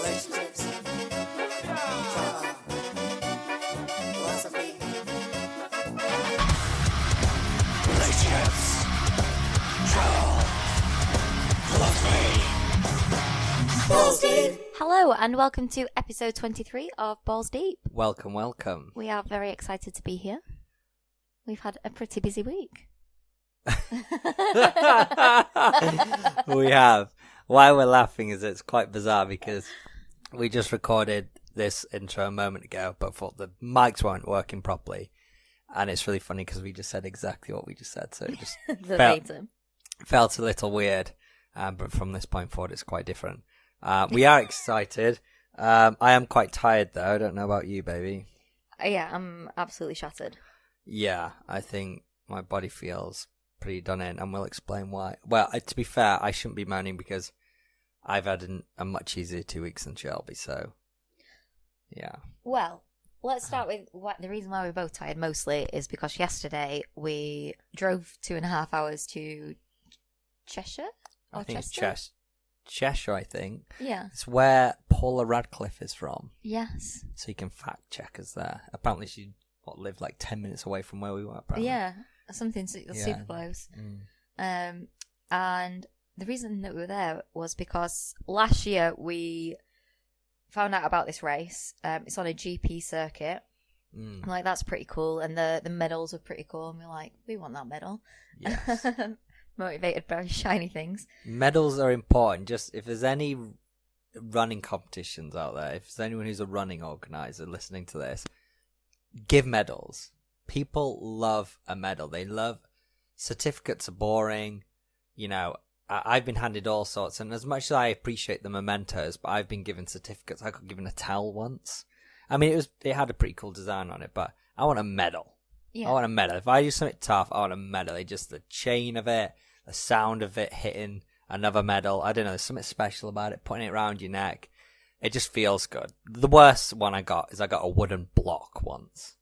relationships, drama, philosophy. Relationships, drama, philosophy. Balls Deep. Hello and welcome to episode 23 of Balls Deep. Welcome, welcome. We are very excited to be here. We've had a pretty busy week. We have. Why we're laughing is it's quite bizarre because we just recorded this intro a moment ago, but thought the mics weren't working properly. And it's really funny because we just said exactly what we just said, so it just felt a little weird. But from this point forward, it's quite different. We are excited. I am quite tired, though. I don't know about you, baby. Yeah, I'm absolutely shattered. Yeah, I think my body feels pretty done in, and we'll explain why. Well, to be fair, I shouldn't be moaning because I've had a much easier 2 weeks than Shelby, so yeah. Well, let's start with the reason why we're both tired mostly is because yesterday we drove 2.5 hours to Cheshire? I think it's Cheshire, I think. Yeah. It's where Paula Radcliffe is from. Yes. So you can fact check us there. Apparently she lived like 10 minutes away from where we were, apparently. Yeah, something super close. And the reason that we were there was because last year we found out about this race. It's on a GP circuit. I'm like, that's pretty cool. And the medals were pretty cool. And we're like, we want that medal. Yes. Motivated by shiny things. Medals are important. Just if there's any running competitions out there, if there's anyone who's a running organizer listening to this, give medals. People love a medal. They love certificates are boring. You know, I've been handed all sorts, and as much as I appreciate the mementos, but I've been given certificates. I got given a towel once. I mean, it had a pretty cool design on it, but I want a medal. Yeah. I want a medal. If I do something tough, I want a medal. It's just the chain of it, the sound of it hitting another medal. I don't know. There's something special about it. Putting it around your neck. It just feels good. The worst one I got is I got a wooden block once.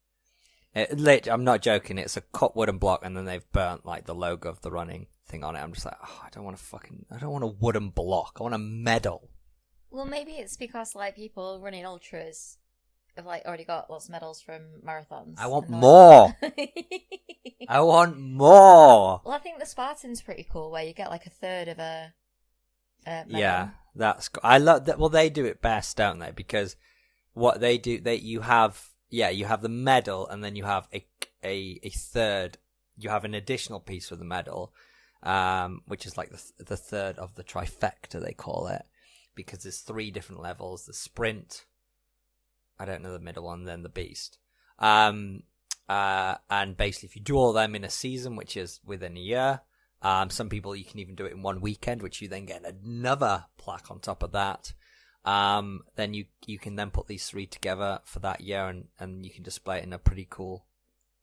I'm not joking. It's a cut wooden block, and then they've burnt like the logo of the running thing on it. I'm just like, oh, I don't want a wooden block. I want a medal. Well, maybe it's because like people running ultras have like already got lots of medals from marathons. I want more. I want more. Well, I think the Spartan's pretty cool, where you get like a third of a medal. Yeah, that's cool. I love that. Well, they do it best, don't they? Because what they do, you have the medal, and then you have a third. You have an additional piece for the medal, which is like the third of the trifecta, they call it, because there's 3 different levels: the sprint. I don't know the middle one, then the beast. And basically, if you do all of them in a season, which is within a year, some people you can even do it in one weekend, which you then get another plaque on top of that. Then you can then put these 3 together for that year, and you can display it in a pretty cool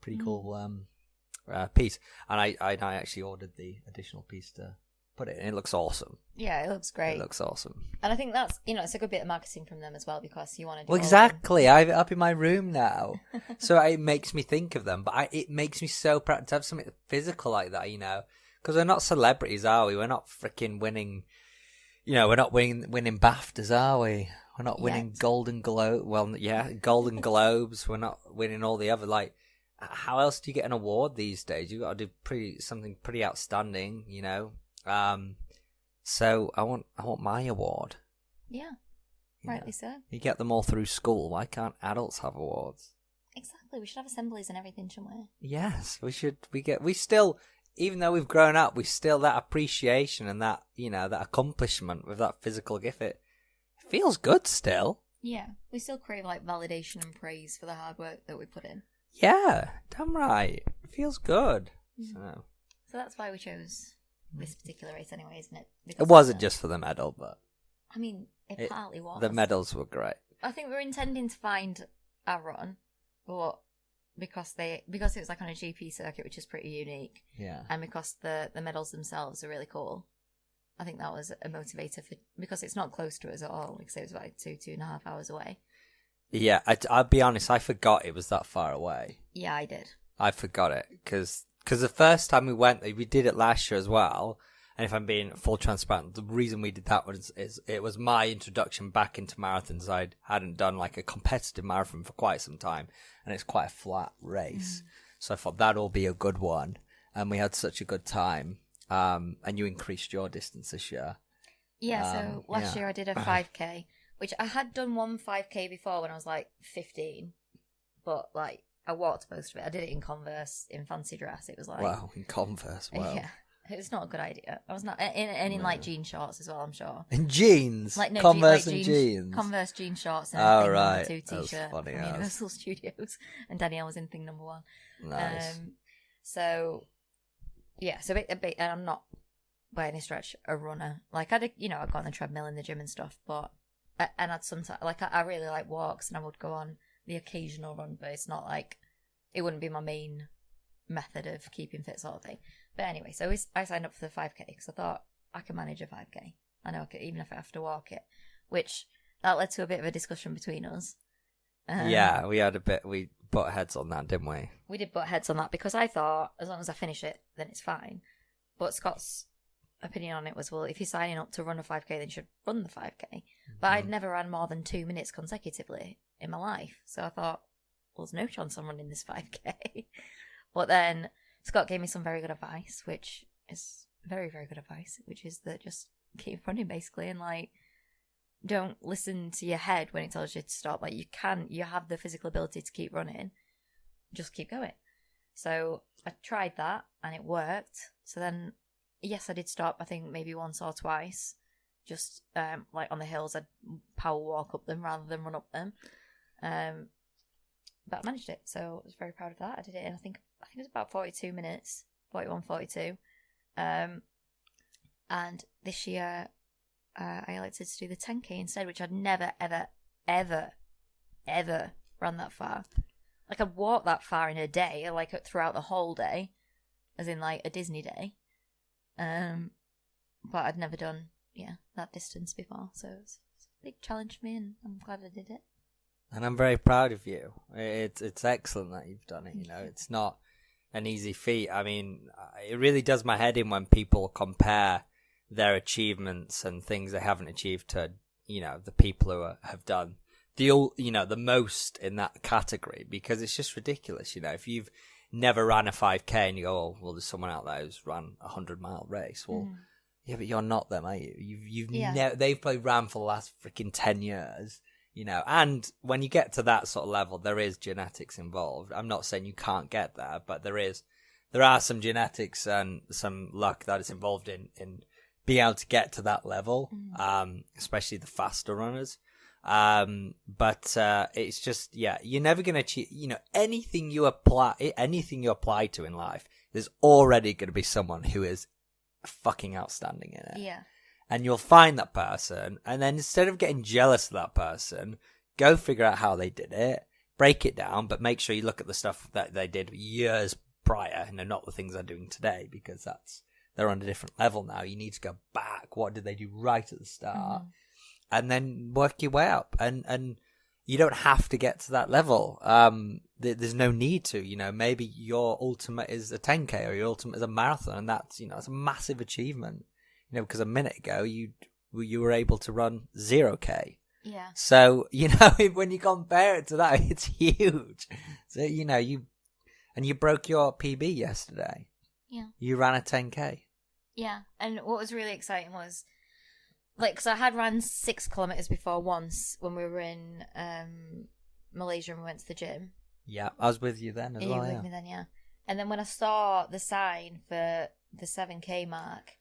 piece. And I actually ordered the additional piece to put it in. It looks awesome. Yeah, it looks great. It looks awesome. And I think that's, it's a good bit of marketing from them as well, because you want to do Well, exactly. I have it up in my room now. So it makes me think of them. But it makes me so proud to have something physical like that, Because we're not celebrities, are we? We're not freaking winning, we're not winning BAFTAs, are we? We're not winning Golden Globe. Well, yeah, Golden Globes. We're not winning all the other, how else do you get an award these days? You've got to do something pretty outstanding, So I want my award. Yeah, rightly so. You get them all through school. Why can't adults have awards? Exactly. We should have assemblies and everything, shouldn't we? Yes, we should. We still, even though we've grown up, we still that appreciation and that that accomplishment with that physical gift. It feels good still. Yeah, we still crave validation and praise for the hard work that we put in. Yeah, damn right. It feels good. So that's why we chose this particular race anyway, isn't it? It wasn't just for the medal, but I mean, it partly was. The medals were great. I think we were intending to find a run, but because it was on a GP circuit, which is pretty unique. Yeah. And because the medals themselves are really cool, I think that was a motivator because it's not close to us at all. Because it was 2.5 hours away. Yeah, I'll be honest, I forgot it was that far away. Yeah, I did. I forgot it because the first time we went, we did it last year as well, And if I'm being full transparent, the reason we did that is it was my introduction back into marathons. I hadn't done like a competitive marathon for quite some time, and it's quite a flat race. So I thought that'll be a good one. And we had such a good time. And you increased your distance this year. Yeah, so last year I did a 5K, which I had done one 5K before when I was like 15, but like I walked most of it. I did it in Converse, in fancy dress. It was like... Wow, in Converse, wow. Yeah. It's not a good idea. I was not, in like jean shorts as well, I'm sure. In jeans? Like, no, Converse like and jeans? Converse jean shorts and oh, thing right. number 2 t-shirt from Universal Studios. And Danielle was in thing number 1. Nice. So, yeah, so a bit, and I'm not by any stretch a runner. Like, I'd go on the treadmill in the gym and stuff, but, and I'd sometimes, like, I really like walks and I would go on the occasional run, but it's not like, it wouldn't be my main method of keeping fit sort of thing. But anyway, so I signed up for the 5K because I thought I can manage a 5K. I know I could, even if I have to walk it, which that led to a bit of a discussion between us. Yeah, we butt heads on that, didn't we? We did butt heads on that because I thought as long as I finish it, then it's fine. But Scott's opinion on it was, well, if you're signing up to run a 5K, then you should run the 5K. But I'd never ran more than 2 minutes consecutively in my life. So I thought, well, there's no chance I'm running this 5K. But then Scott gave me some very good advice, which is very, very good advice, which is that just keep running, basically, and, like, don't listen to your head when it tells you to stop. Like, you have the physical ability to keep running. Just keep going. So I tried that, and it worked. So then, yes, I did stop, I think, maybe once or twice. Just, like, on the hills, I'd power walk up them rather than run up them. But I managed it, so I was very proud of that. I did it in, I think it was about 42 minutes, 41, 42. And this year, I elected to do the 10K instead, which I'd never, ever, ever, ever run that far. Like, I'd walk that far in a day, like, throughout the whole day, as in, like, a Disney day. But I'd never done, that distance before, so it's a big challenge for me, and I'm glad I did it. And I'm very proud of you. It's excellent that you've done it. You know, it's not an easy feat. I mean, it really does my head in when people compare their achievements and things they haven't achieved to, the people who have done the most in that category, because it's just ridiculous. If you've never ran a 5K and you go, oh, well, there's someone out there who's run a 100-mile race. Well, yeah, but you're not them, are you? They've probably ran for the last freaking 10 years. And when you get to that sort of level, there is genetics involved. I'm not saying you can't get there, but there are some genetics and some luck that is involved in being able to get to that level, especially the faster runners. But it's just, you're never going to achieve, anything you apply to in life, there's already going to be someone who is fucking outstanding in it. Yeah. And you'll find that person, and then instead of getting jealous of that person, go figure out how they did it, break it down, but make sure you look at the stuff that they did years prior, not the things they're doing today, because they're on a different level now. You need to go back. What did they do right at the start? And then work your way up. And you don't have to get to that level. There's no need to, maybe your ultimate is a 10K or your ultimate is a marathon, and that's, that's a massive achievement. Because a minute ago you were able to run 0K. Yeah. So, when you compare it to that, it's huge. So, you broke your PB yesterday. Yeah. You ran a 10K. Yeah. And what was really exciting was, because I had ran 6 kilometers before once when we were in Malaysia and we went to the gym. Yeah. I was with you then as well. You were with me then, yeah. And then when I saw the sign for the 7K mark,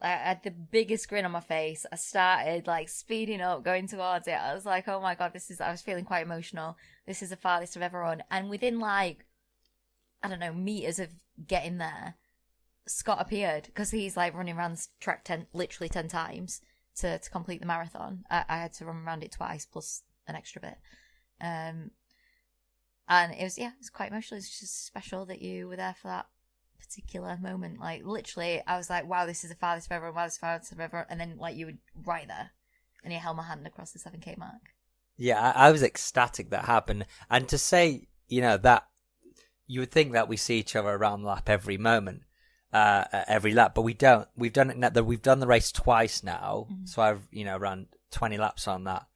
I had the biggest grin on my face. I started speeding up, going towards it. I was like, oh my God, I was feeling quite emotional. This is the farthest I've ever run. And within meters of getting there, Scott appeared because he's running around the track literally 10 times to complete the marathon. I had to run around it twice plus an extra bit. And it was quite emotional. It's just special that you were there for that particular moment. Literally, I was like, wow, this is the farthest I've ever run, wow, this is the farthest I've ever run. And then you were right there and you held my hand across the 7K mark. Yeah, I was ecstatic that happened. And to say, that you would think that we see each other around the lap every moment. at every lap, but we don't. We've done it now. We've done the race twice now, so I've run 20 laps on that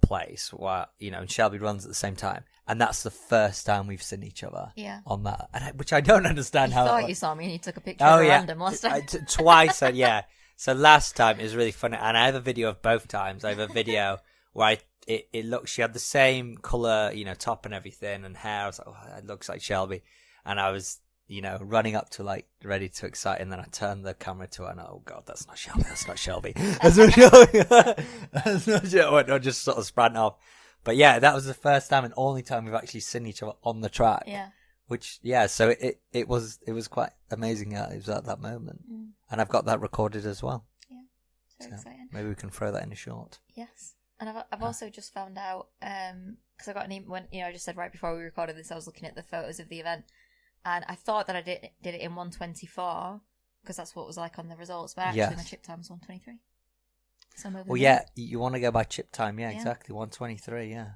place while and Shelby runs at the same time, and that's the first time we've seen each other. Yeah. On that, which I don't understand how. I thought you saw me and you took a picture of random last time. Twice, yeah. So last time it was really funny, and I have a video of both times. I have a video where it looks. She had the same color, top and everything, and hair. I was like, oh, it looks like Shelby, and I was. Running up to ready to excite, and then I turned the camera to her, and oh god, that's not Shelby, that's not Shelby, that's not Shelby, that's not Shelby. I just sort of sprang off. But yeah, that was the first time and only time we've actually seen each other on the track. Yeah. Which so it was quite amazing. It was at that moment, and I've got that recorded as well. Yeah, so exciting. Maybe we can throw that in a short. Yes, and I've also just found out because I got an email when I just said right before we recorded this, I was looking at the photos of the event. And I thought that I did it in 1:24 because that's what it was like on the results. But actually, my chip time was 1:23. So I'm over. Well, yeah, you want to go by chip time, yeah, exactly. 1:23, yeah.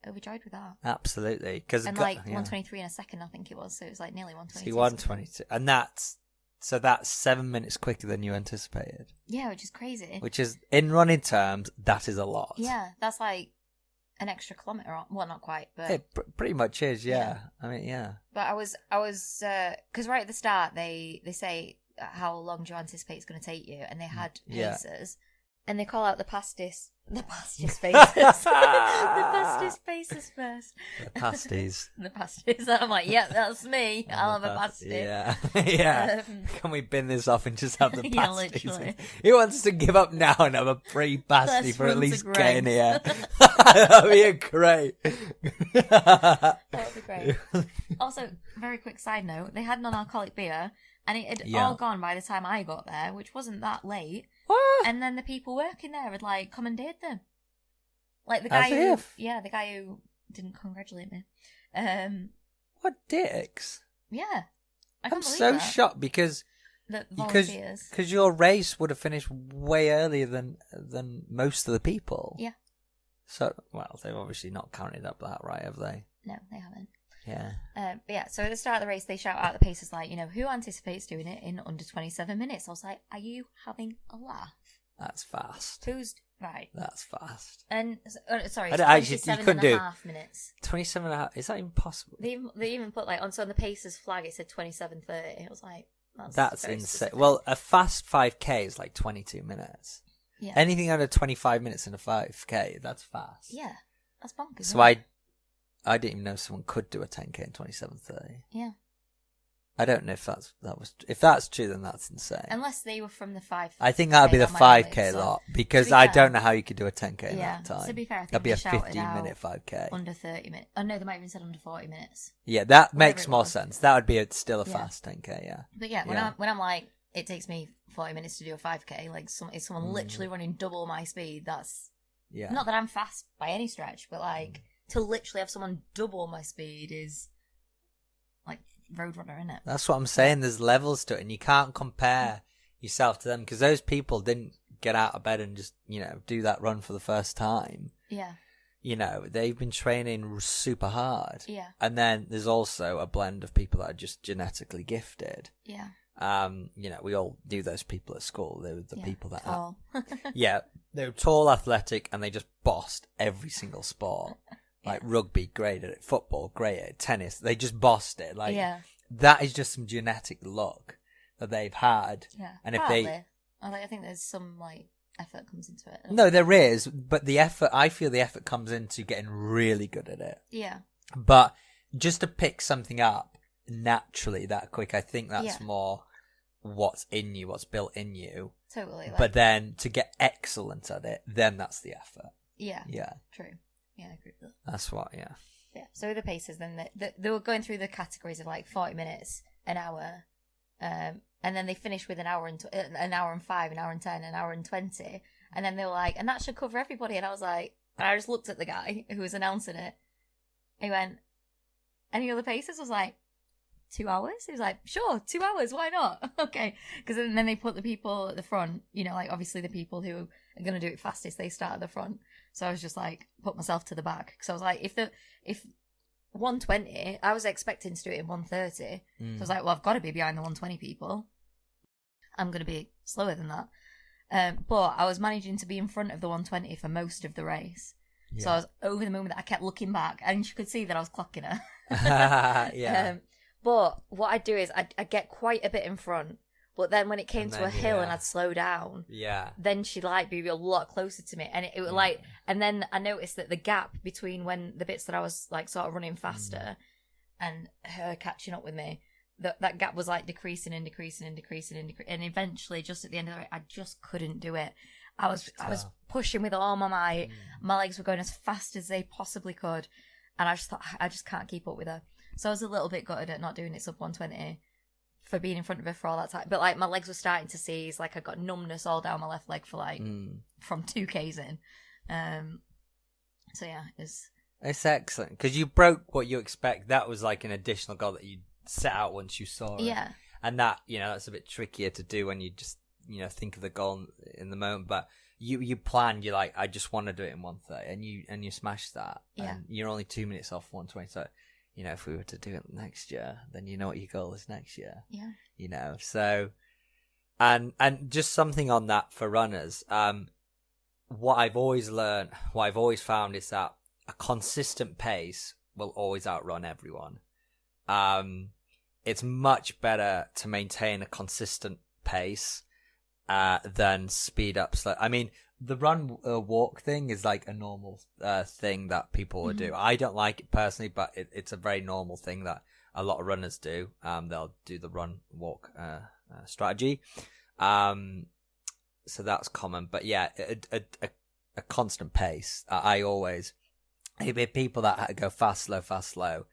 Overjoyed with that. Absolutely, because 1:23 in a second, I think it was. So it was like nearly 1:22. See, 1:22, and that's 7 minutes quicker than you anticipated. Yeah, which is crazy. Which is, in running terms, that is a lot. Yeah, that's like an extra kilometre. Well, not quite, but it pretty much is. Yeah. I mean, yeah. But I was because right at the start they say how long do you anticipate it's going to take you, and they had paces, and they call out the fastest paces, the fastest paces first. The pasties. The pasties. And I'm like, yeah, that's me. I'll have a pasty. Yeah, yeah. Can we bin this off and just have the pasties? Yeah, literally. He wants to give up now and have a pre-pasty for at least getting here. That'd be great. That would be great. Also, very quick side note: they had non-alcoholic beer, and it had all gone by the time I got there, which wasn't that late. What? And then the people working there had commandeered them. Like the guy the guy who didn't congratulate me. What dicks? Yeah. I'm so shocked because your race would have finished way earlier than most of the people. Yeah. So, well, they've obviously not counted up that, right, have they? No, they haven't. Yeah. But yeah, so at the start of the race, they shout out the pacers who anticipates doing it in under 27 minutes? I was like, are you having a laugh? That's fast. Who's right? That's fast. And sorry, I actually, you couldn't do 27.5 minutes. 27.5. Is that even possible? They even put on the pacers flag it said 27:30. It was like that's insane. Specific. Well, a fast 5k is like 22 minutes. Yeah. Anything under 25 minutes in a 5k, that's fast. Yeah, that's bonkers. So I didn't even know someone could do a 10k in 27:30. Yeah. I don't know if that's true, then that's insane. Unless they were from the 5. I think that would be the 5k lot, because I don't know how you could do a 10k in that time. To be fair, I think that'd be a 15-minute 5k. Under 30 minutes. Oh no, they might have even said under 40 minutes. Yeah, that makes more sense. That would be still a fast 10k, yeah. But yeah, when I'm like, it takes me 40 minutes to do a 5k, like if someone literally running double my speed, that's not that I'm fast by any stretch, but to literally have someone double my speed is like Roadrunner, isn't it? That's what I'm saying. There's levels to it, and you can't compare yourself to them, because those people didn't get out of bed and just do that run for the first time. Yeah. They've been training super hard. Yeah. And then there's also a blend of people that are just genetically gifted. Yeah. We all knew those people at school. They were the people that tall. they were tall, athletic, and they just bossed every single sport. Like rugby, great at it. Football, great at it. Tennis, they just bossed it. That is just some genetic luck that they've had. Yeah. And I think there's some effort comes into it. No, there is, but I feel the effort comes into getting really good at it. Yeah. But just to pick something up naturally that quick, I think that's more what's in you, what's built in you. Totally. But then to get excellent at it, then that's the effort. Yeah. Yeah. True. Yeah, I agree with that. That's what, yeah. Yeah, so with the paces, then they were going through the categories of 40 minutes, an hour, and then they finished with an hour and 5, an hour and 10, an hour and 20, and then they were like, and that should cover everybody. And I was like, and I just looked at the guy who was announcing it. He went, any other paces? I was like, 2 hours? He was like, sure, 2 hours, why not? Okay, because then they put the people at the front, obviously the people who are going to do it fastest, they start at the front. So I was just put myself to the back, because I was like, if 120. I was expecting to do it in 130. So I was like, well, I've got to be behind the 120 people. I'm going to be slower than that. But I was managing to be in front of the 120 for most of the race. Yeah. So I was over the moon that I kept looking back, and you could see that I was clocking her. Yeah. But what I'd do is I'd get quite a bit in front. But then when it came to a hill and I'd slow down, then she'd like be a lot closer to me, and it would like, and then I noticed that the gap between when the bits that I was like sort of running faster and her catching up with me, that gap was like decreasing, and eventually, just at the end of the race, I just couldn't do it. I was pushing with all my might. My legs were going as fast as they possibly could, and I just thought I just can't keep up with her. So I was a little bit gutted at not doing it sub 120. For being in front of her for all that time. But, like, my legs were starting to seize. Like, I got numbness all down my left leg for, like, from 2Ks in. So, yeah, it's excellent. Because you broke what you expect. That was, like, an additional goal that you set out once you saw it. Yeah. And that, that's a bit trickier to do when you just, think of the goal in the moment. But you plan, you're like, I just want to do it in 1:30. And you smash that. Yeah. And you're only 2 minutes off 1:20. So... if we were to do it next year, then you know what your goal is next year. Yeah. So, and just something on that for runners. What I've always learned, what I've always found is that a consistent pace will always outrun everyone. It's much better to maintain a consistent pace, than speed up slow. I mean, the run walk thing is like a normal thing that people will do. I don't like it personally, but it's a very normal thing that a lot of runners do. They'll do the run walk strategy. So that's common. But yeah, a constant pace. It'd be people that go fast, slow,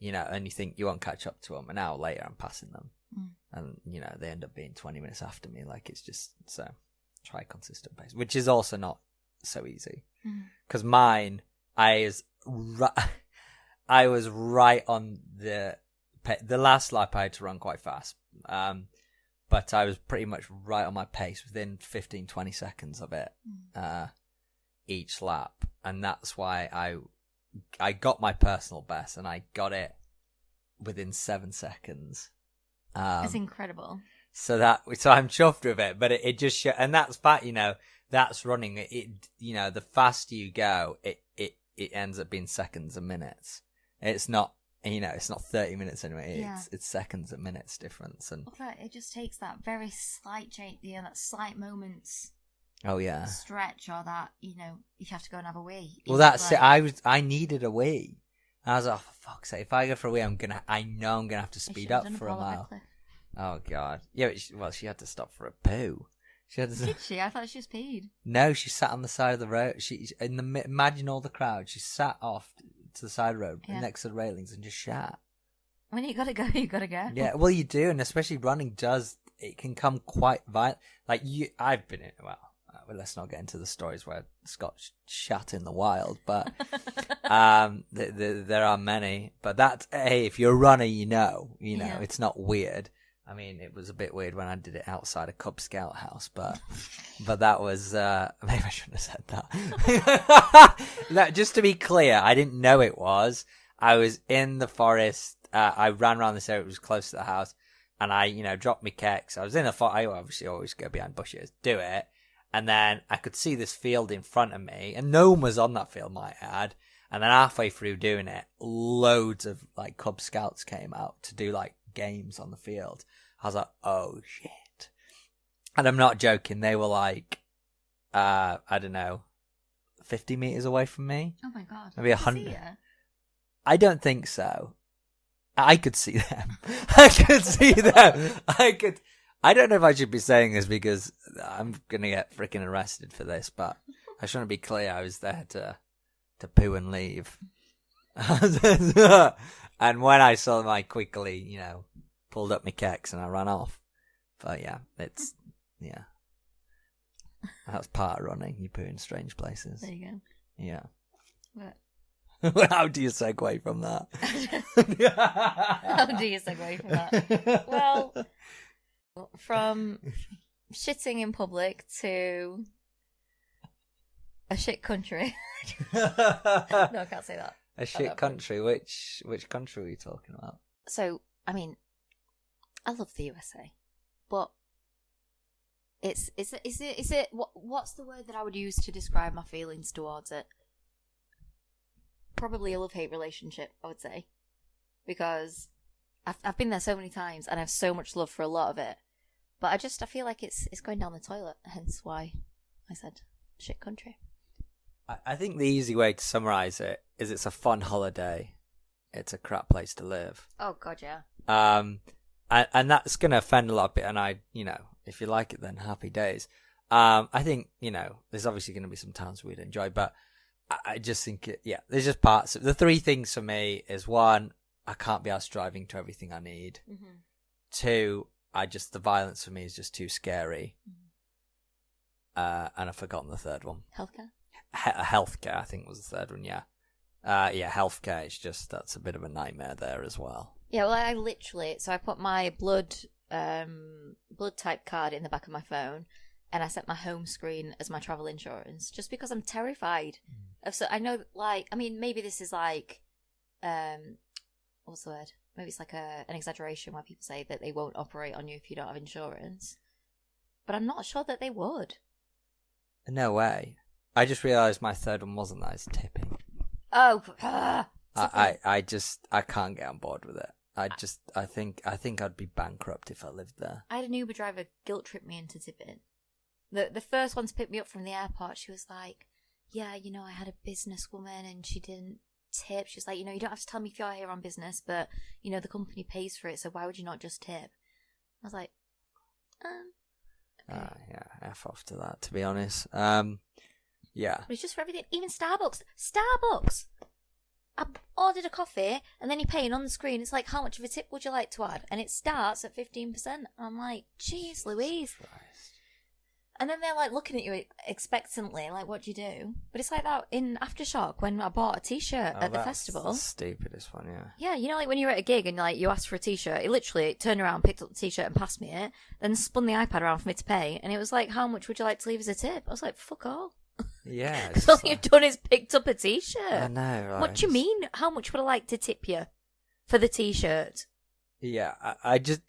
and you think you won't catch up to them. An hour later, I'm passing them. And, they end up being 20 minutes after me. Like, it's just so... Try consistent pace, which is also not so easy. Because mine, I was right on the last lap. I had to run quite fast, but I was pretty much right on my pace within 15-20 seconds of it each lap, and that's why I got my personal best, and I got it within 7 seconds. It's incredible. So I'm chuffed with it, but it just and that's fat, that's running it. The faster you go, it ends up being seconds and minutes. It's not, it's not 30 minutes anyway. It's seconds and minutes difference, and it just takes that very slight change, that slight moments. Oh yeah, stretch or that you have to go and have a wee. Well, that's it. I needed a wee. I was like, oh, for fuck's sake, if I go for a wee, I know I'm gonna have to speed up for a mile. Oh god, yeah. She had to stop for a poo. Did she? I thought she just peed. No, she sat on the side of the road. Imagine all the crowd. She sat off to the side of the road next to the railings and just shat. When you gotta go, you gotta go. Yeah, well, you do, and especially running it can come quite violent. Like I've been in. Well, let's not get into the stories where Scott shat in the wild, but there are many. But that's if you're a runner, it's not weird. I mean, it was a bit weird when I did it outside a Cub Scout house, but that was maybe I shouldn't have said that. Just to be clear, I didn't know it was. I was in the forest. I ran around this area. It was close to the house, and I, dropped my kicks. I was in the forest. I obviously always go behind bushes, do it, and then I could see this field in front of me, and no one was on that field, might add. And then halfway through doing it, loads of like Cub Scouts came out to do like games on the field. I was like, oh shit. And I'm not joking, they were like I don't know, 50 meters away from me. Oh my god. Maybe 100. I don't think so. I could see them. I don't know if I should be saying this because I'm gonna get freaking arrested for this, but I just want to be clear, I was there to poo and leave. And when I saw them, I quickly, pulled up my kicks and I ran off. But yeah, that's part of running. You poo in strange places. There you go. Yeah. What? How do you segue from that? How do you segue from that? Well, from shitting in public to a shit country. No, I can't say that. A shit country. Which country were you talking about? So, I mean, I love the USA, but is it what's the word that I would use to describe my feelings towards it? Probably a love-hate relationship, I would say, because I've been there so many times and I have so much love for a lot of it, but I feel like it's going down the toilet. Hence why I said shit country. I think the easy way to summarize it is it's a fun holiday. It's a crap place to live. Oh God, yeah. And that's gonna offend a lot of people. And if you like it, then happy days. I think there's obviously gonna be some towns we'd enjoy, but I just think there's just parts. The three things for me is: one, I can't be asked driving to everything I need. Mm-hmm. Two, the violence for me is just too scary. Mm-hmm. And I've forgotten the third one. Healthcare. Healthcare, I think, was the third one. Yeah. Healthcare. That's a bit of a nightmare there as well. Yeah, well, I put my blood type card in the back of my phone, and I set my home screen as my travel insurance, just because I'm terrified of. So I know, maybe this is like, what's the word? Maybe it's like an exaggeration where people say that they won't operate on you if you don't have insurance, but I'm not sure that they would. No way. I just realised my third one wasn't that. It's tipping. Oh, I can't get on board with it. I think I'd be bankrupt if I lived there. I had an Uber driver guilt trip me into tipping. The first one to pick me up from the airport, she was like, yeah, I had a businesswoman and she didn't tip. She was like, you don't have to tell me if you're here on business, but, the company pays for it, so why would you not just tip? I was like, okay. Yeah, F off to that, to be honest. Yeah. But it's just for everything. Even Starbucks. I ordered a coffee, and then you pay, and on the screen, it's like, how much of a tip would you like to add? And it starts at 15%. I'm like, jeez Louise. Christ. And then they're like looking at you expectantly, like, what do you do? But it's like that in Aftershock when I bought a t-shirt at the festival. That's the stupidest one, yeah. Yeah, like when you're at a gig and you ask for a t-shirt, it literally turned around, picked up the t-shirt and passed me it, then spun the iPad around for me to pay, and it was like, how much would you like to leave as a tip? I was like, fuck all. Yeah. Because all you've done is picked up a t-shirt. I know, right? What do you mean? How much would I like to tip you for the t-shirt? Yeah, I just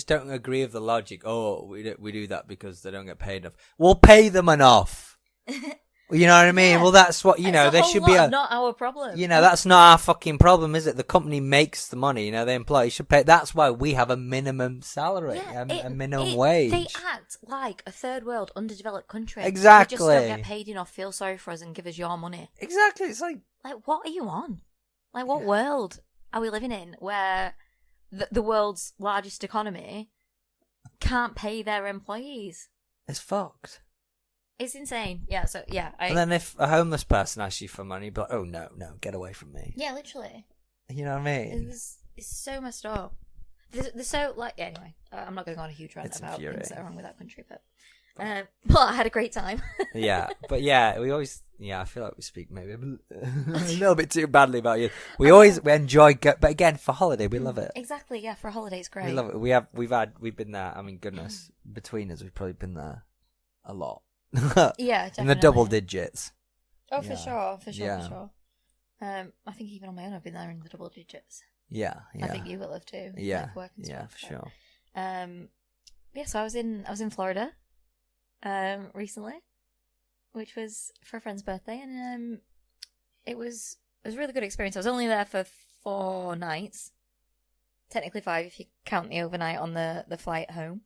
don't agree with the logic. Oh, we do that because they don't get paid enough. We'll pay them enough. You know what I mean? Yeah. Well, that's what, there should be not our problem. That's not our fucking problem, is it? The company makes the money, the employee should pay. That's why we have a minimum salary, a minimum wage. They act like a third world underdeveloped country. Exactly. They just don't get paid enough, feel sorry for us and give us your money. Exactly. It's like, what are you on? Like, what world are we living in where the world's largest economy can't pay their employees? It's fucked. It's insane. Yeah, so, yeah. And then if a homeless person asks you for money, you'd be like, oh, no, get away from me. Yeah, literally. You know what I mean? It's so messed up. Anyway, I'm not going to go on a huge rant about things that are wrong with that country, but I had a great time. Yeah, but we always, I feel like we speak maybe a little bit too badly about you. We enjoy, but again, for holiday, we love it. Exactly, yeah, for a holiday, it's great. We love it. We've been there, I mean, goodness, between us, we've probably been there a lot. Yeah, definitely. In the double digits. Oh, for sure. I think even on my own, I've been there in the double digits. Yeah. I think you will have too. Yeah, like work and stuff, for sure. So I was in Florida, recently, which was for a friend's birthday, and it was a really good experience. I was only there for 4 nights, technically 5 if you count the overnight on the flight home.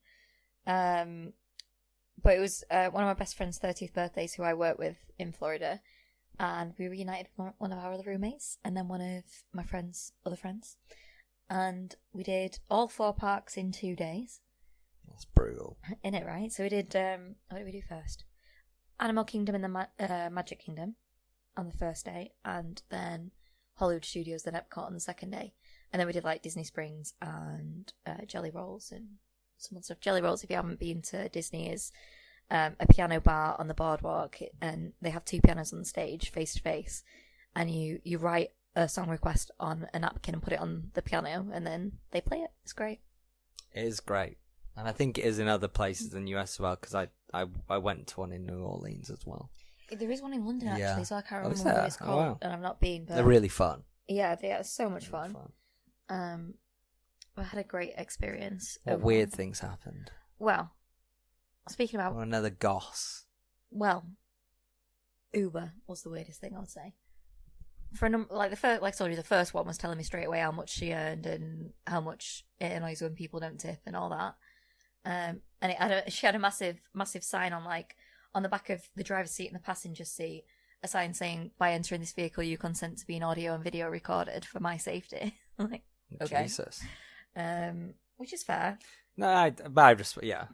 But it was one of my best friend's 30th birthdays who I work with in Florida. And we reunited with one of our other roommates and then one of my friend's other friends. And we did all 4 parks in 2 days. That's brutal. In it, right? So we did, what did we do first? Animal Kingdom and the Magic Kingdom on the first day. And then Hollywood Studios, then Epcot on the second day. And then we did like Disney Springs and Jelly Rolls and some other stuff. Jelly Rolls, if you haven't been to Disney, is a piano bar on the boardwalk, and they have 2 pianos on the stage face to face, and you write a song request on a napkin and put it on the piano, and then they play it. It's great. It is great, and I think it is in other places in the US as well, because I went to one in New Orleans as well. There is one in London, Yeah. actually, so I can't Oh, is remember what there? it's Oh, called, wow. and I've not been, but... They're really fun. Yeah, they are so much Really fun. I had a great experience. What overall. weird things happened? Well, speaking about... Or another goss. Well, Uber was the weirdest thing, I would say. For like I told you, the first one was telling me straight away how much she earned and how much it annoys when people don't tip and all that. And she had a massive sign on the back of the driver's seat and the passenger seat, a sign saying, "By entering this vehicle, you consent to being audio and video recorded for my safety." I'm like, okay, Jesus. which is fair. No, I just a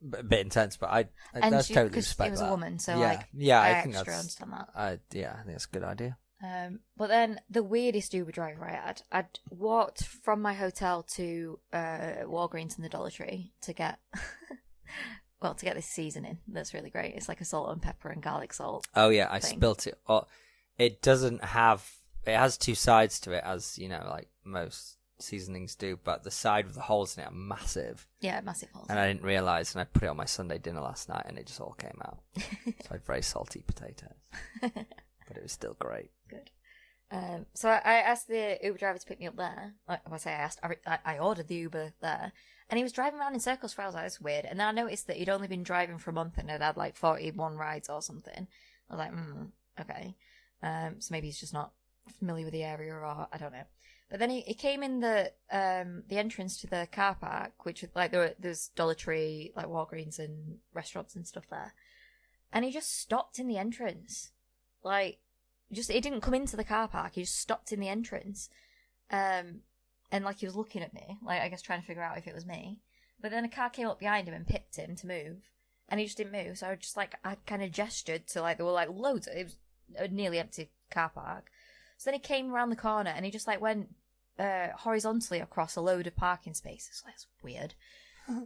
bit intense, but I that's totally respect it was that. a woman, so I think extra that's understand that. I think that's a good idea. But then the weirdest Uber driver I'd walked from my hotel to Walgreens and the Dollar Tree to get to get this seasoning that's really great. It's like a salt and pepper and garlic salt. Oh yeah, I thing. spilt it. Oh, it has two sides to it, as you know, like most seasonings do, but the side with the holes in it are massive. Yeah, massive holes. And I didn't realise, and I put it on my Sunday dinner last night, and it just all came out. So I had very salty potatoes. But it was still great. Good. So I asked the Uber driver to pick me up there. I ordered the Uber there, and he was driving around in circles for hours. That was weird. And then I noticed that he'd only been driving for a month and had like 41 rides or something. I was like, okay. So maybe he's just not familiar with the area, or I don't know. But then he came in the entrance to the car park, which like there's Dollar Tree, like Walgreens and restaurants and stuff there, and he just stopped in the entrance. Like, he didn't come into the car park. He just stopped in the entrance, and like he was looking at me, like I guess trying to figure out if it was me. But then a car came up behind him and pipped him to move, and he just didn't move. So I kind of gestured to like there were like loads. It was a nearly empty car park. So then he came around the corner and he just like went horizontally across a load of parking spaces. That's weird.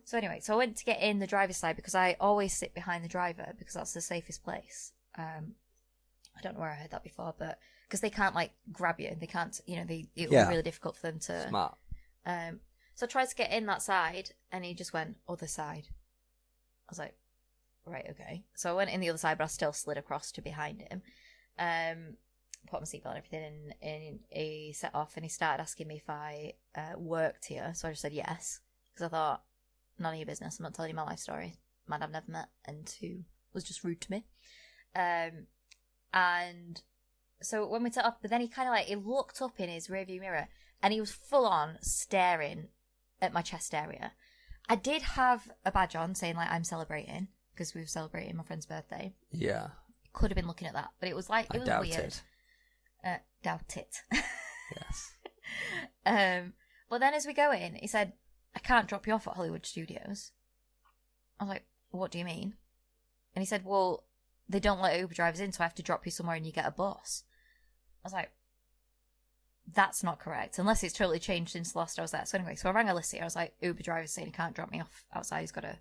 So anyway, I went to get in the driver's side because I always sit behind the driver because that's the safest place. I don't know where I heard that before, but because they can't like grab you, they can't, it would be really difficult for them to. Smart. So I tried to get in that side, and he just went other side. I was like, right, okay. So I went in the other side, but I still slid across to behind him. Put my seatbelt and everything, and he set off, and he started asking me if I worked here. So I just said yes, because I thought, none of your business. I'm not telling you my life story. Man I've never met, and who was just rude to me. And so when we set off, but then he kind of like, he looked up in his rearview mirror, and he was full on staring at my chest area. I did have a badge on saying like I'm celebrating, because we were celebrating my friend's birthday. Yeah. Could have been looking at that, but it was like, it was doubt weird. it. Doubt it. Yes. But then as we go in, he said, I can't drop you off at Hollywood Studios. I was like, what do you mean? And he said, well, they don't let Uber drivers in, so I have to drop you somewhere and you get a bus. I was like, that's not correct, unless it's totally changed since the last I was there. So anyway, so I rang Alicia. I was like, Uber driver's saying he can't drop me off outside. He's got to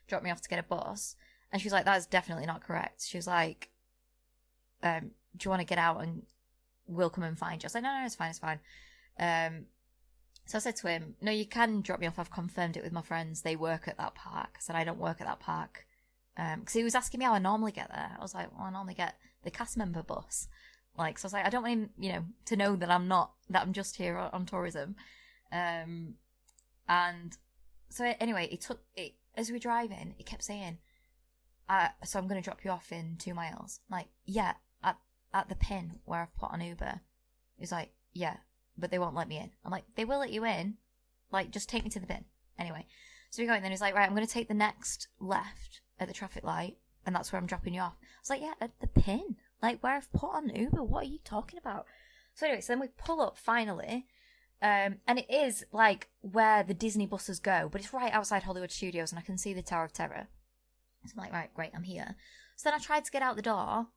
drop me off to get a bus. And she was like, that's definitely not correct. She was like, do you want to get out and we'll come and find you? I was like, no, it's fine. So I said to him, no, you can drop me off. I've confirmed it with my friends. They work at that park. I said, I don't work at that park. Because he was asking me how I normally get there. I was like, well, I normally get the cast member bus. Like, so I was like, I don't want him, to know that I'm just here on tourism. And so anyway, he took it, as we were driving, he kept saying, so I'm going to drop you off in 2 miles. I'm like, yeah, at the pin where I've put on Uber. He's like, yeah, but they won't let me in. I'm like, they will let you in. Like, just take me to the bin. Anyway, so we go in, then he's like, right, I'm going to take the next left at the traffic light, and that's where I'm dropping you off. I was like, yeah, at the pin. Like, where I've put on Uber. What are you talking about? So anyway, so then we pull up finally, and it is, like, where the Disney buses go, but it's right outside Hollywood Studios, and I can see the Tower of Terror. So I'm like, right, great, I'm here. So then I tried to get out the door,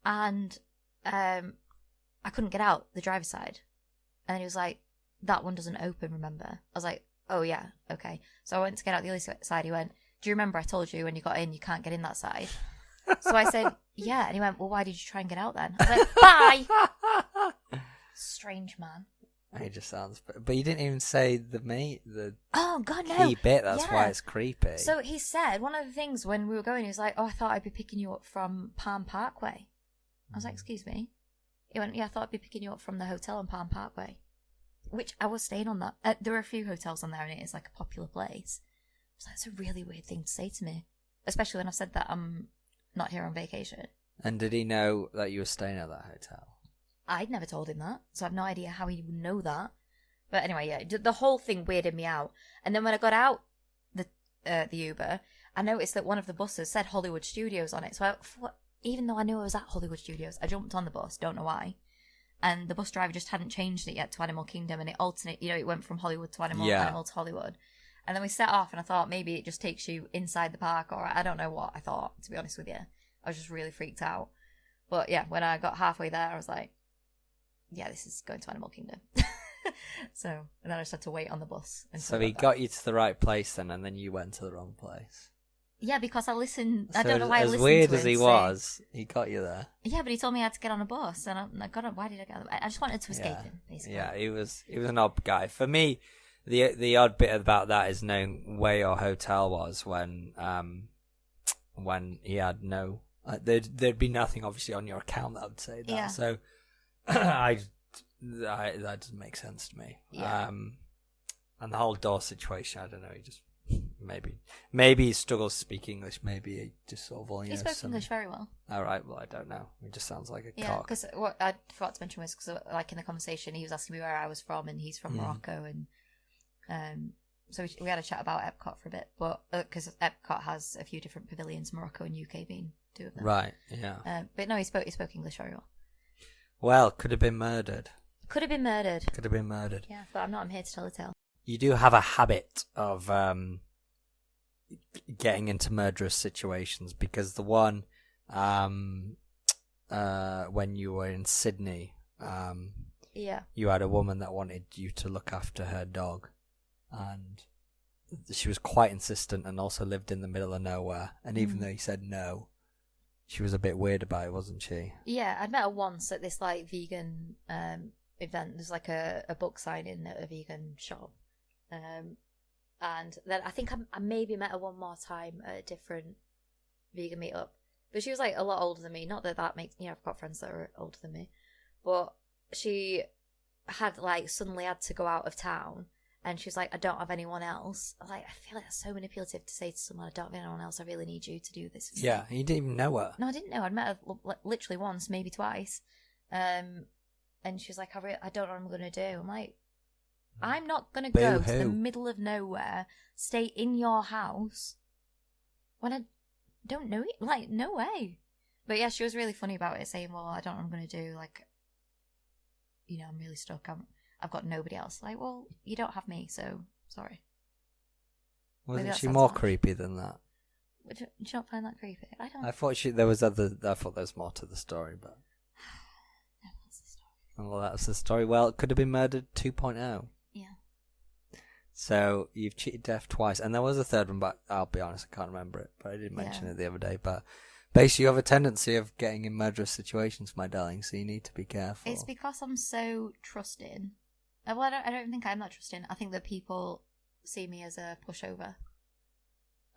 and I couldn't get out the driver's side. And he was like, that one doesn't open, remember? I was like, oh yeah, okay. So I went to get out the other side. He went, do you remember I told you when you got in you can't get in that side? So I said, yeah. And he went, well, why did you try and get out then? I was like, bye! Strange man. He just sounds... But you didn't even say the Oh, God, no. key bit. That's why it's creepy. So he said, one of the things when we were going, he was like, oh, I thought I'd be picking you up from Palm Parkway. I was like, excuse me? He went, yeah, I thought I'd be picking you up from the hotel on Palm Parkway. Which I was staying on that. There are a few hotels on there and it is like a popular place. I was like, that's a really weird thing to say to me. Especially when I've said that I'm not here on vacation. And did he know that you were staying at that hotel? I'd never told him that, so I have no idea how he would know that. But anyway, yeah, the whole thing weirded me out. And then when I got out the Uber, I noticed that one of the buses said Hollywood Studios on it. So even though I knew I was at Hollywood Studios, I jumped on the bus, don't know why. And the bus driver just hadn't changed it yet to Animal Kingdom, and it went from Hollywood to Animal to Hollywood. And then we set off, and I thought maybe it just takes you inside the park, or I don't know what I thought, to be honest with you. I was just really freaked out. But yeah, when I got halfway there, I was like, yeah, this is going to Animal Kingdom. And then I just had to wait on the bus. So he got you to the right place then, and then you went to the wrong place. Yeah, because I listened. So I don't know why I listened to him. As weird him as he was, he got you there. Yeah, but he told me I had to get on a bus, and I got on. Why did I get on? I just wanted to escape him, basically. Yeah, he was an odd guy. For me, the odd bit about that is knowing where your hotel was when he had no. There'd be nothing obviously on your account that would say that. Yeah. So that doesn't make sense to me. Yeah. And the whole door situation, I don't know. He just maybe he struggles to speak English. Maybe he just sort of he spoke English very well. All right. Well, I don't know. It just sounds like a cock. Yeah, because what I forgot to mention was because like in the conversation he was asking me where I was from, and he's from Morocco, and so we had a chat about Epcot for a bit, but because Epcot has a few different pavilions, Morocco and UK being two of them. Right. Yeah. But no, he spoke English very well. Well, could have been murdered. Could have been murdered. Could have been murdered. Yeah, but I'm here to tell a tale. You do have a habit of getting into murderous situations, because the one when you were in Sydney, you had a woman that wanted you to look after her dog, and she was quite insistent and also lived in the middle of nowhere, and even though you said no, she was a bit weird about it, wasn't she? Yeah, I'd met her once at this like vegan event. There's like a book signing at a vegan shop, and then I think I maybe met her one more time at a different vegan meetup. But she was like a lot older than me. Not that makes, I've got friends that are older than me, but she had like suddenly had to go out of town, and she was like, I don't have anyone else. I feel like that's so manipulative to say to someone, I don't have anyone else, I really need you to do this. Yeah, you didn't even know her. No, I didn't know. I'd met her literally once, maybe twice. And she was like, I don't know what I'm going to do. I'm like, I'm not going to go to the middle of nowhere, stay in your house when I don't know it. Like, no way. But yeah, she was really funny about it, saying, well, I don't know what I'm going to do. Like, I'm really stuck. I've got nobody else. Like, well, you don't have me, so sorry. Wasn't she more creepy than that? Do you not find that creepy? I don't. I thought there was more to the story, but. That's the story. Well, that's the story. Well, it could have been Murdered 2.0. Yeah. So you've cheated death twice, and there was a third one, but I'll be honest, I can't remember it. But I did mention it the other day. But basically, you have a tendency of getting in murderous situations, my darling. So you need to be careful. It's because I'm so trusting. Well, I don't think I'm that trusting. I think that people see me as a pushover.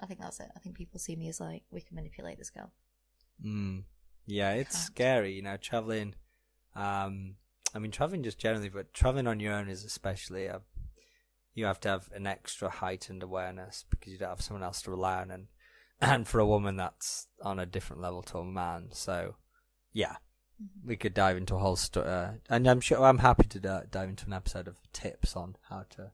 I think that's it. I think people see me as like, we can manipulate this girl. Yeah, it's scary, traveling. Traveling just generally, but traveling on your own is especially. You have to have an extra heightened awareness because you don't have someone else to rely on, and for a woman that's on a different level to a man. So, yeah, we could dive into a whole story, and I'm happy to dive into an episode of tips on how to,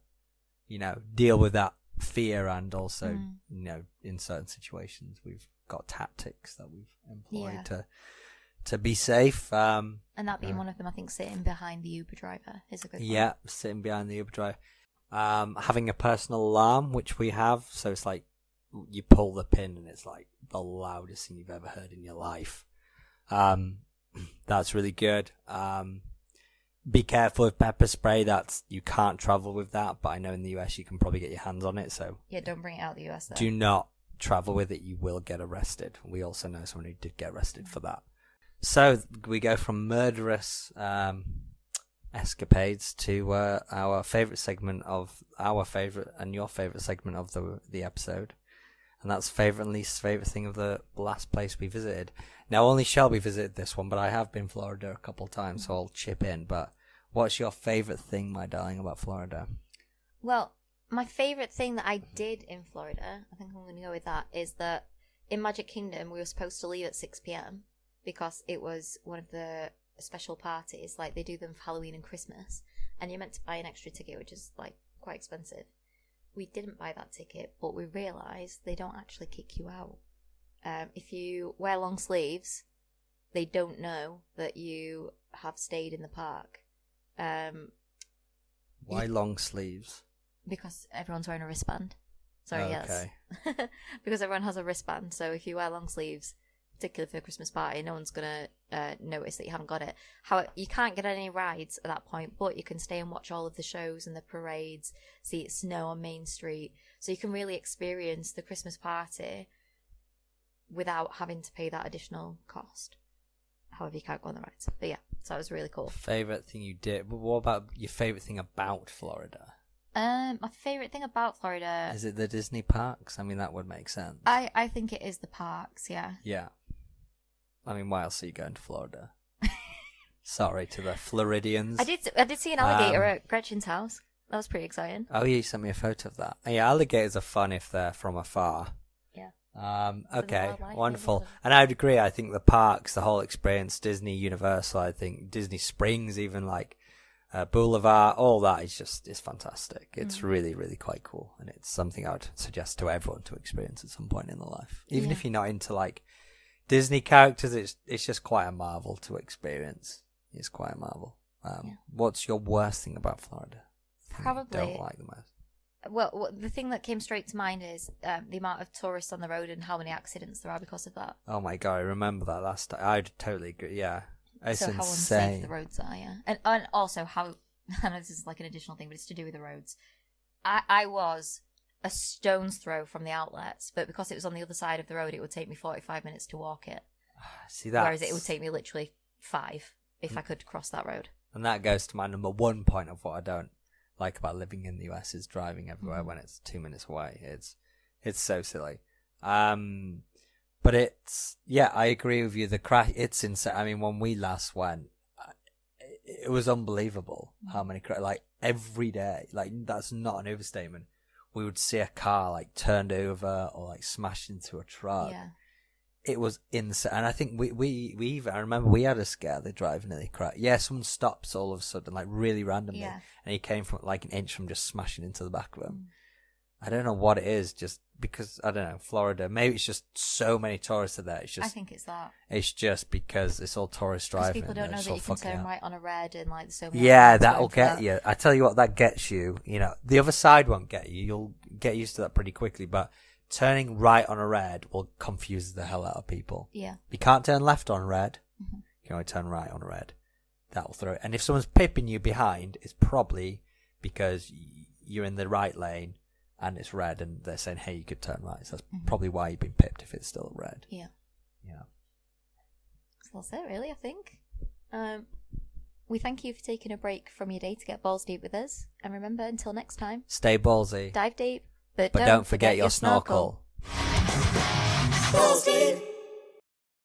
deal with that fear, and also, in certain situations, we've got tactics that we've employed to be safe. And that being one of them, I think sitting behind the Uber driver is a good one. Yeah, sitting behind the Uber driver. Having a personal alarm, which we have, so it's like you pull the pin and it's like the loudest thing you've ever heard in your life. That's really good. Be careful with pepper spray. You can't travel with that, but I know in the US you can probably get your hands on it. So yeah, don't bring it out of the US though. Do not travel with it. You will get arrested. We also know someone who did get arrested for that. So we go from murderous escapades to our favourite segment of our favourite and your favourite segment of the episode. And that's favourite and least favourite thing of the last place we visited. Now, only Shelby visited this one, but I have been Florida a couple of times, so I'll chip in. But what's your favourite thing, my darling, about Florida? Well, my favourite thing that I did in Florida, I think I'm going to go with that, is that in Magic Kingdom we were supposed to leave at 6 p.m. because it was one of the special parties, like they do them for Halloween and Christmas, and you're meant to buy an extra ticket, which is like quite expensive. We didn't buy that ticket, but we realised they don't actually kick you out. If you wear long sleeves, they don't know that you have stayed in the park. Why long sleeves? Because everyone's wearing a wristband. Sorry, okay. Yes. Because everyone has a wristband, so if you wear long sleeves, particularly for a Christmas party, no one's going to notice that you haven't got it. However, you can't get any rides at that point, but you can stay and watch all of the shows and the parades, see it snow on Main Street, so you can really experience the Christmas party without having to pay that additional cost. However, you can't go on the rides. But yeah, so that was really cool. Favourite thing you did? But what about your favourite thing about Florida? My favourite thing about Florida... Is it the Disney parks? I mean, that would make sense. I think it is the parks, yeah. Yeah. I mean, why else are you going to Florida? Sorry to the Floridians. I did see an alligator at Gretchen's house. That was pretty exciting. Oh, yeah, you sent me a photo of that. Yeah, alligators are fun if they're from afar. Yeah. Okay, wonderful. And I would agree. I think the parks, the whole experience, Disney, Universal, I think Disney Springs, even like Boulevard, all that is fantastic. It's really, really quite cool. And it's something I would suggest to everyone to experience at some point in their life. Even if you're not into like Disney characters, it's just quite a marvel to experience. It's quite a marvel. What's your worst thing about Florida? Probably don't like the most. Well, the thing that came straight to mind is the amount of tourists on the road and how many accidents there are because of that. Oh my god, I remember that last time. I totally agree. Yeah, it's so insane. How unsafe the roads are, yeah, and also how I know this is like an additional thing, but it's to do with the roads. I was a stone's throw from the outlets, but because it was on the other side of the road, it would take me 45 minutes to walk it. See that? Whereas it would take me literally 5 if I could cross that road. And that goes to my number one point of what I don't like about living in the US is driving everywhere when it's 2 minutes away. It's so silly. But it's, yeah, I agree with you. The crash, it's insane. I mean, when we last went, it was unbelievable how many like every day. Like, that's not an overstatement. We would see a car like turned over or like smashed into a truck. Yeah. It was insane. And I think we even, I remember we had a scare, the driver nearly crashed. Yeah, someone stops all of a sudden, like really randomly. Yeah. And he came from like an inch from just smashing into the back of him. I don't know what it is, just because, I don't know, Florida. Maybe it's just so many tourists are there. It's just, I think it's that. It's just because it's all tourist driving. Because people don't know that you can turn right on a red and like so many. Yeah, that'll get you. I tell you what, that gets you. You know, the other side won't get you. You'll get used to that pretty quickly, but turning right on a red will confuse the hell out of people. Yeah. You can't turn left on red. You can only turn right on a red. That will throw it. And if someone's pipping you behind, it's probably because you're in the right lane and it's red and they're saying, hey, you could turn right. So that's probably why you've been pipped if it's still red. Yeah. Yeah. So that's it, really, I think. We thank you for taking a break from your day to get balls deep with us. And remember, until next time, stay ballsy. Dive deep. But don't forget your snorkel. Balls deep.